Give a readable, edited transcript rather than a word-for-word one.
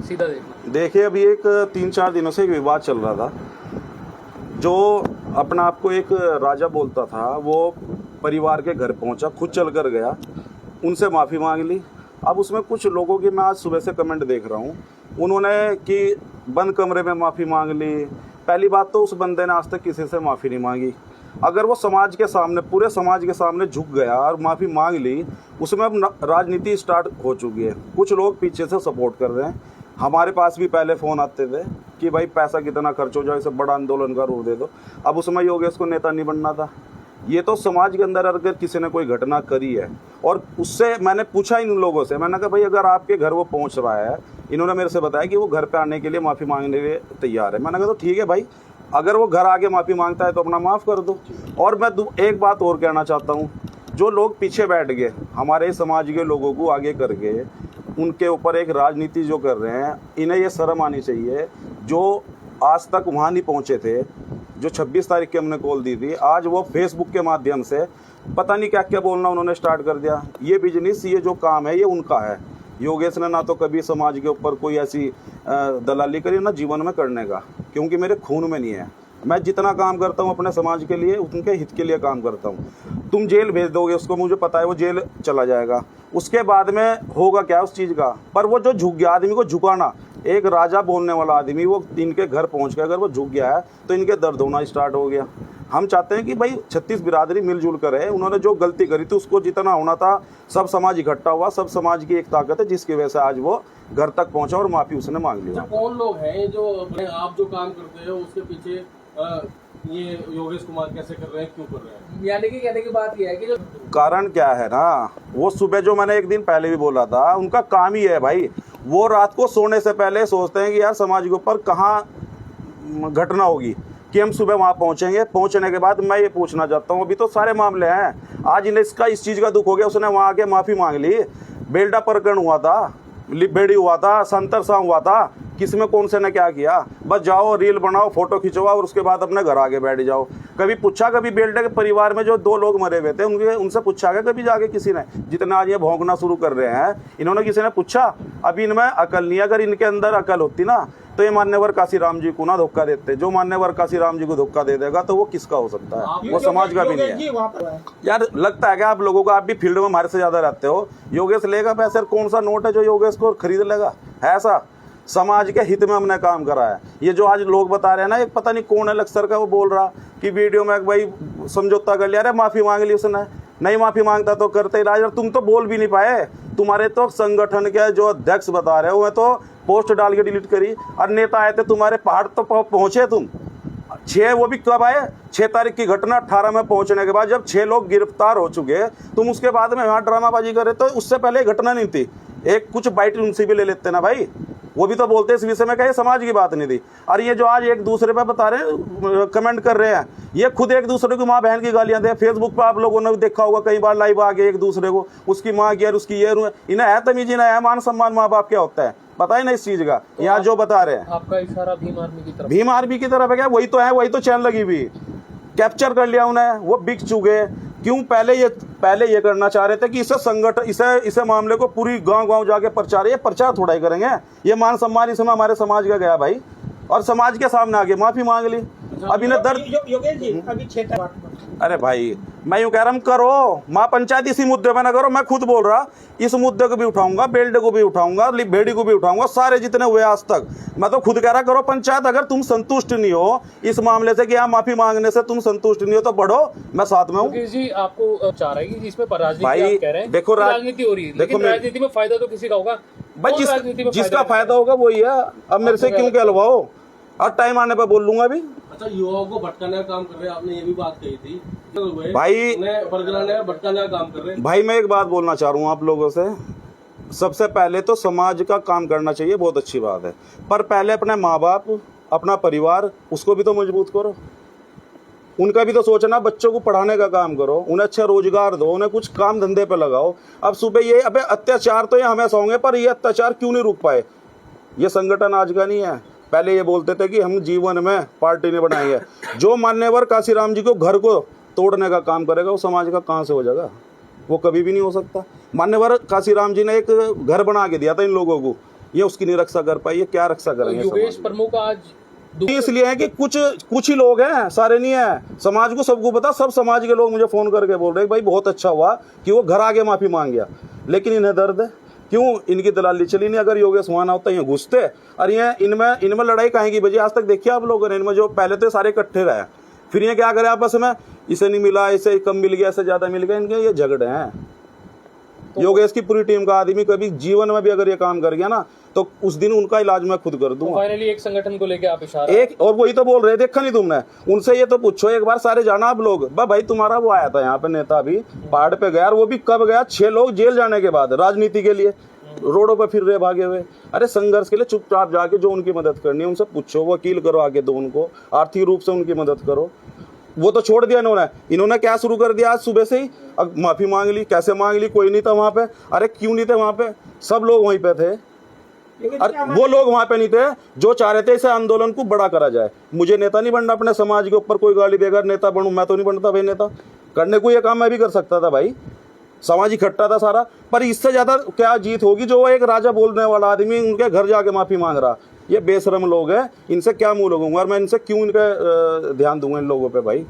सीधा देखना। देखिए, अभी एक 3-4 दिनों से एक विवाद चल रहा था। जो अपना आपको एक राजा बोलता था, वो परिवार के घर पहुंचा, खुद चल कर गया, उनसे माफ़ी मांग ली। अब उसमें कुछ लोगों की मैं आज सुबह से कमेंट देख रहा हूँ, उन्होंने कि बंद कमरे में माफ़ी मांग ली। पहली बात तो उस बंदे ने आज तक किसी से माफ़ी नहीं मांगी। अगर वो समाज के सामने, पूरे समाज के सामने झुक गया और माफ़ी मांग ली, उसमें अब राजनीति स्टार्ट हो चुकी है। कुछ लोग पीछे से सपोर्ट कर रहे हैं। हमारे पास भी पहले फ़ोन आते थे कि भाई पैसा कितना खर्च हो जाए, इसे बड़ा आंदोलन का रूप दे दो। अब उसमें योगेश को नेता नहीं बनना था। ये तो समाज के अंदर अगर किसी ने कोई घटना करी है, और उससे मैंने पूछा इन लोगों से, मैंने कहा भाई अगर आपके घर वो पहुंच रहा है, इन्होंने मेरे से बताया कि वो घर पे आने के लिए माफ़ी मांगने के लिए तैयार है। मैंने कहा तो ठीक है भाई, अगर वो घर आके माफ़ी मांगता है तो अपना माफ़ कर दो। और मैं एक बात और कहना चाहता हूँ, जो लोग पीछे बैठ गए हमारे समाज के लोगों को आगे करके उनके ऊपर एक राजनीति जो कर रहे हैं, इन्हें ये शर्म आनी चाहिए। जो आज तक वहाँ नहीं पहुँचे थे, जो 26 तारीख की हमने कॉल दी थी, आज वो फेसबुक के माध्यम से पता नहीं क्या क्या बोलना उन्होंने स्टार्ट कर दिया। ये बिजनेस, ये जो काम है, ये उनका है। योगेश ने ना तो कभी समाज के ऊपर कोई ऐसी दलाली करी, ना जीवन में करने का, क्योंकि मेरे खून में नहीं है। मैं जितना काम करता हूँ अपने समाज के लिए, उनके हित के लिए काम करता हूँ। तुम जेल भेज दोगे उसको, मुझे पता है वो जेल चला जाएगा, उसके बाद में होगा क्या उस चीज़ का। पर वो जो झुक गया, आदमी को झुकाना, एक राजा बोलने वाला आदमी वो इनके घर पहुंच के अगर वो झुक गया है तो इनके दर्द होना स्टार्ट हो गया। हम चाहते हैं कि भाई 36 बिरादरी मिलजुल कर है। उन्होंने जो गलती करी थी उसको जितना होना था, सब समाज इकट्ठा हुआ, सब समाज की एक ताकत है जिसकी वजह से आज वो घर तक पहुंचा और माफ़ी उसने मांग ली। कौन लोग हैं जो आप जो काम करते हो उसके पीछे ये योगेश कुमार कैसे कर रहे हैं, क्यों कर रहे हैं? यानी कि कहने की बात यह है कि जो कारण क्या है ना, वो सुबह जो मैंने एक दिन पहले भी बोला था, उनका काम ही है भाई। वो रात को सोने से पहले सोचते हैं कि यार समाज के ऊपर कहाँ घटना होगी कि हम सुबह वहाँ पहुँचेंगे। पहुँचने के बाद मैं ये पूछना चाहता हूँ, अभी तो सारे मामले हैं, आज इन्हें इसका इस चीज़ का दुख हो गया, उसने वहाँ आके माफ़ी मांग ली। बेल्डा प्रकरण हुआ था, लिबेड़ी हुआ था, संतर सा हुआ था, किसमें कौन से ने क्या किया? बस जाओ, रील बनाओ, फोटो खिंचवाओ और उसके बाद अपने घर आगे बैठ जाओ। कभी पूछा, कभी बेल्डे के परिवार में जो 2 लोग मरे हुए थे उनसे पूछा गया कभी जाके किसी ने? जितना आज ये भौंकना शुरू कर रहे हैं, इन्होंने किसी ने पूछा? अभी इनमें अकल नहीं। अगर इनके अंदर अकल होती ना तो ये मान्यवर काशीराम जी को ना धोखा देते। जो मान्यवर काशीराम जी को धोखा दे देगा तो वो किसका हो सकता है? वो समाज का भी नहीं है। यार लगता है कि आप लोगों को, आप भी फील्ड में हमारे से ज़्यादा रहते हो। योगेश लेगा पैसे? कौन सा नोट है जो योगेश को खरीद लेगा? है ऐसा? समाज के हित में हमने काम करा है। ये जो आज लोग बता रहे हैं ना, एक पता नहीं कौन है लक्सर का, वो बोल रहा कि वीडियो में भाई समझौता कर लिया, अरे माफ़ी मांग ली उसने। नहीं माफ़ी मांगता तो करते ही राज। तुम तो बोल भी नहीं पाए। तुम्हारे तो संगठन के जो अध्यक्ष बता रहे हो, वह तो पोस्ट डाल के डिलीट करी। और नेता आए थे तुम्हारे, पहाड़ तो पहुँचे तुम 6, वो भी कब आए? 6 तारीख की घटना, 18 में पहुंचने के बाद जब 6 लोग गिरफ्तार हो चुके, तुम उसके बाद में यहाँ ड्रामाबाजी कर रहे। तो उससे पहले घटना नहीं थी, एक कुछ बाइट उनसे भी ले लेते ना भाई। वो भी तो बोलते इस विषय में कहे समाज की बात नहीं थी। और ये जो आज एक दूसरे पे बता रहे हैं, कमेंट कर रहे हैं, ये खुद एक दूसरे को माँ बहन की गालियां दे। फेसबुक पर आप लोगों ने देखा होगा कई बार लाइव आके एक दूसरे को, उसकी माँ की और उसकी ये, इन्हें है तमीज, इन्हें है मान सम्मान, माँ बाप क्या होता है पता ही नहीं इस चीज का। तो यहाँ जो बता रहे हैं आपका इशारा भीम आर्मी की तरफ, भीम आर्मी की तरफ है क्या? वही तो है, वही तो चैन लगी हुई, कैप्चर कर लिया उन्हें, वो बिक चुके। क्यों? पहले ये करना चाह रहे थे कि इसे संगठन, इसे मामले को पूरी गांव जाके प्रचार, ये प्रचार थोड़ा ही करेंगे, ये मान सम्मान इसमें हमारे समाज का गया भाई। और समाज के सामने आगे माफी मांग ली। अब इन्हें दर्द, योगेश जी अभी 6 अरे भाई मैं यूँ कह रहा हूँ, करो महापंचायत इसी मुद्दे में ना करो। मैं खुद बोल रहा, इस मुद्दे को भी उठाऊंगा, बेल्डे को भी उठाऊंगा, भेड़ी को भी उठाऊंगा, सारे जितने हुए आज तक। मैं तो खुद कह रहा, करो पंचायत। अगर तुम संतुष्ट नहीं हो इस मामले से कि यहाँ माफी मांगने से तुम संतुष्ट नहीं हो तो बढ़ो, मैं साथ में हूँ। जी आपको चाह रहा है कि इसमें राजनीति, भाई आप कह रहे हैं देखो, राजनीति हो रही है, लेकिन राजनीति में फायदा तो किसी का होगा भाई, जिसका फायदा होगा वही है। अब मेरे से क्यों कहलवाओ? और टाइम आने पर बोल लूंगा अभी। अच्छा, युवाओं को भटकाने का काम कर रहे हैं, आपने ये भी बात कही थी भाई, भटकाने का काम कर रहे हैं। भाई मैं एक बात बोलना चाह रहा हूँ आप लोगों से। सबसे पहले तो समाज का काम करना चाहिए, बहुत अच्छी बात है, पर पहले अपने माँ बाप, अपना परिवार, उसको भी तो मजबूत करो। उनका भी तो सोचना, बच्चों को पढ़ाने का काम करो, उन्हें अच्छा रोजगार दो, उन्हें कुछ काम धंधे पे लगाओ। अब सुबह ये, अबे अत्याचार तो ये हमेशा होंगे, पर ये अत्याचार क्यों नहीं रुक पाए? ये संगठन आज का नहीं है। पहले ये बोलते थे कि हम जीवन में पार्टी नहीं बनाई है। जो मान्यवर काशीराम जी को घर को तोड़ने का काम करेगा वो समाज का कहाँ से हो जाएगा? वो कभी भी नहीं हो सकता। मान्यवर काशीराम जी ने एक घर बना के दिया था इन लोगों को, ये उसकी नहीं रक्षा कर पाई, ये क्या रक्षा करेंगे योगेश समाज प्रमुख आज में? इसलिए है कि कुछ ही लोग हैं, सारे नहीं है। समाज को सबको पता, सब समाज के लोग मुझे फोन करके बोल रहे हैं भाई बहुत अच्छा हुआ कि वो घर आके माफी मांग गया, लेकिन इन्हें दर्द है। क्यों? इनकी दलाली चली नहीं। अगर योगेश वहां ना होता ये घुसते, और ये इनमें लड़ाई काहे की बजी? आज तक देखिए आप लोगों ने, इनमें जो पहले थे सारे इकट्ठे रहे, फिर ये क्या करे आपस में, इसे नहीं मिला, इसे कम मिल गया, इसे ज्यादा मिल गया, इनके ये झगड़े हैं। योगेश की पूरी टीम का आदमी कभी जीवन में भी अगर ये काम कर गया ना, तो उस दिन उनका इलाज मैं खुद कर दूंगा। फाइनली एक संगठन को लेके आप इशारा एक और वही तो बोल रहे, देखा नहीं तुमने? उनसे ये तो पूछो एक बार, सारे जाना आप लोग, भाई तुम्हारा वो आया था यहाँ पे नेता भी पहाड़ पे गया, और वो भी कब गया? 6 लोग जेल जाने के बाद, राजनीति के लिए रोडों पे फिर रहे, भागे हुए। अरे संघर्ष के लिए चुपचाप जाके जो उनकी मदद करनी है उनसे पूछो, वकील करो आगे, दो उनको आर्थिक रूप से उनकी मदद करो। वो तो छोड़ दिया इन्होंने क्या शुरू कर दिया आज सुबह से ही? अब माफी मांग ली, कैसे मांग ली? कोई नहीं था वहां पे। अरे क्यों नहीं थे वहां पे? सब लोग वहीं पे थे। अरे वो लोग वहां पे नहीं थे जो चाह रहे थे इसे आंदोलन को बड़ा करा जाए। मुझे नेता नहीं बनना, अपने समाज के ऊपर कोई गाली देकर नेता बनूं, मैं तो नहीं बनता भाई नेता। करने को ये काम मैं भी कर सकता था भाई, समाज इकट्ठा था सारा। पर इससे ज्यादा क्या जीत होगी जो एक राजा बोलने वाला आदमी उनके घर जाके माफी मांग रहा? ये बेशरम लोग हैं, इनसे क्या मुंह लगूंगा, और मैं इनसे क्यों इनका ध्यान दूंगा इन लोगों पे भाई।